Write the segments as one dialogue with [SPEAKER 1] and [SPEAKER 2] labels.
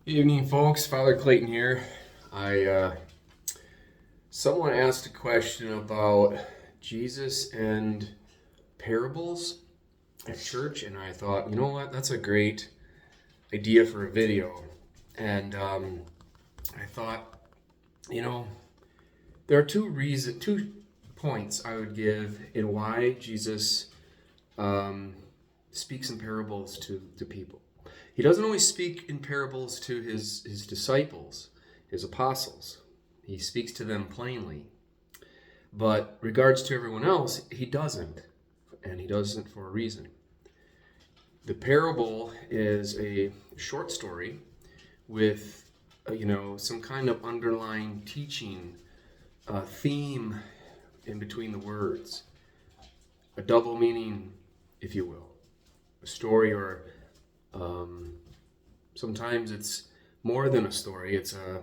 [SPEAKER 1] Evening, folks. Father Clayton here. I Someone asked a question about Jesus and parables at church, and I thought, you know what, that's a great idea for a video. And I thought, you know, there are two points I would give in why Jesus speaks in parables to people. He doesn't always speak in parables to his disciples, his apostles. He speaks to them plainly. But regards to everyone else, he doesn't. And he doesn't for a reason. The parable is a short story with, some kind of underlying teaching theme in between the words. A double meaning, if you will. A story, or sometimes it's more than a story, it's a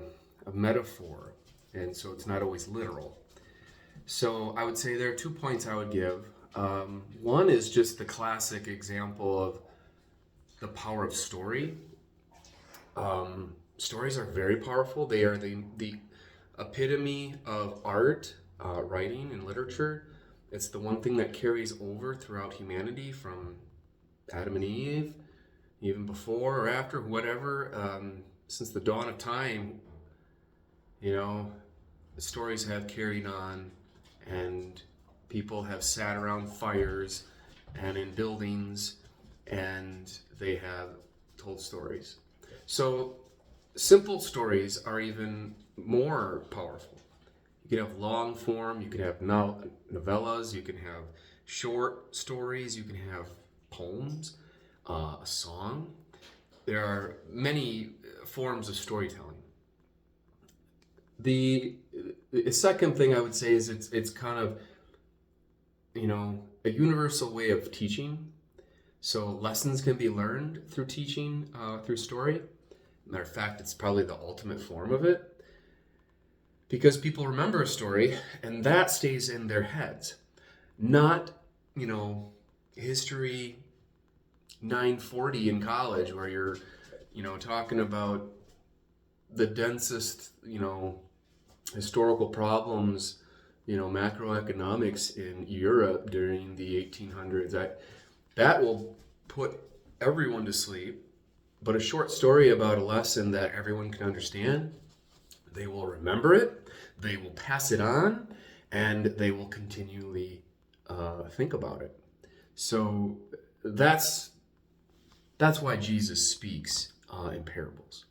[SPEAKER 1] metaphor, and so it's not always literal. So I would say there are 2 points I would give. One is just the classic example of the power of story. Stories are very powerful. They are the epitome of art, writing, and literature. It's the one thing that carries over throughout humanity from Adam and Eve, even before or after, whatever. Since the dawn of time, the stories have carried on, and people have sat around fires and in buildings, and they have told stories. So simple stories are even more powerful. You can have long form, you can have novellas, you can have short stories, you can have poems, a song. There are many forms of storytelling. The second thing I would say is it's kind of, a universal way of teaching. So lessons can be learned through teaching, through story. Matter of fact, it's probably the ultimate form of it, because people remember a story and that stays in their heads. Not, history 940 in college where you're, talking about the densest, historical problems, macroeconomics in Europe during the 1800s. That will put everyone to sleep. But a short story about a lesson that everyone can understand, they will remember it, they will pass it on, and they will continually think about it. So that's why Jesus speaks in parables.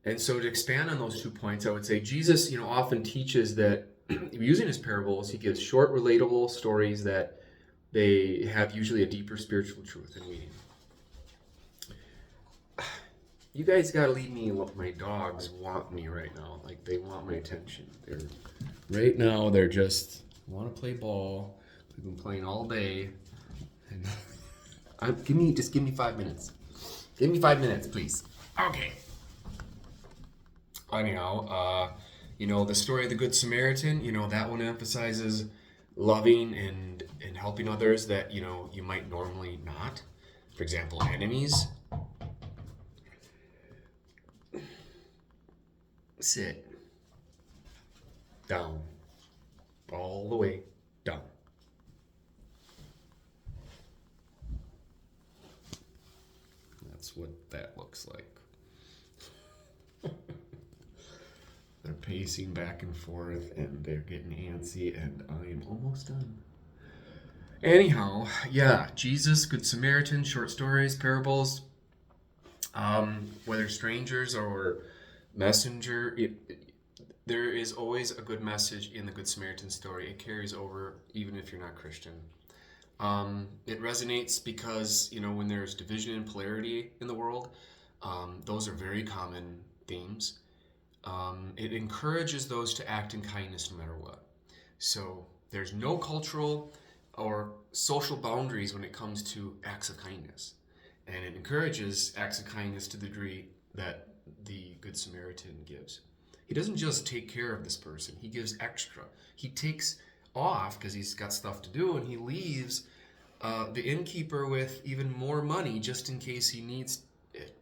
[SPEAKER 1] And so to expand on those 2 points, I would say Jesus, often teaches that using his parables, he gives short, relatable stories that they have usually a deeper spiritual truth and meaning. You guys gotta leave me alone. My dogs want me right now. Like, they want my attention. Right now, they're just want to play ball. We've been playing all day. And give me 5 minutes. Give me 5 minutes, please. Okay. Anyhow, the story of the Good Samaritan, that one emphasizes loving and helping others that, you might normally not. For example, enemies. Sit. Down. All the way down. That's what that looks like. They're pacing back and forth, and they're getting antsy, and I am almost done. Anyhow, yeah, Jesus, Good Samaritan, short stories, parables, whether strangers or messenger, there is always a good message in the Good Samaritan story. It carries over even if you're not Christian. It resonates because, when there's division and polarity in the world, those are very common themes. It encourages those to act in kindness no matter what. So there's no cultural or social boundaries when it comes to acts of kindness. And it encourages acts of kindness to the degree that the Good Samaritan gives. He doesn't just take care of this person, he gives extra. He takes off because he's got stuff to do, and he leaves the innkeeper with even more money just in case he needs it.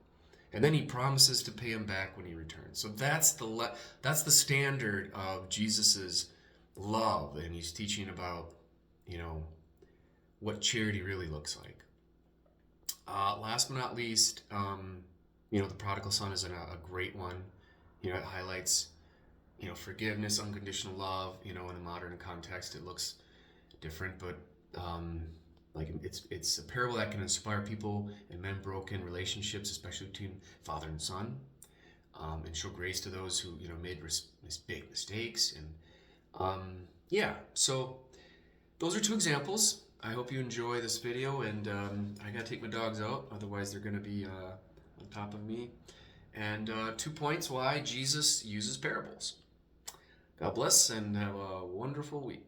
[SPEAKER 1] and then he promises to pay him back when he returns. So that's the standard of Jesus's love, and he's teaching about, you know, what charity really looks like. Last but not least, you know, the Prodigal Son is a great one. You know, it highlights, you know, forgiveness, unconditional love. You know, in a modern context, it looks different, but like it's a parable that can inspire people and mend broken relationships, especially between father and son, and show grace to those who, you know, made big mistakes. And yeah, so those are two examples. I hope you enjoy this video, and I gotta take my dogs out, otherwise they're gonna be on top of me. And 2 points why Jesus uses parables. God bless, and have a wonderful week.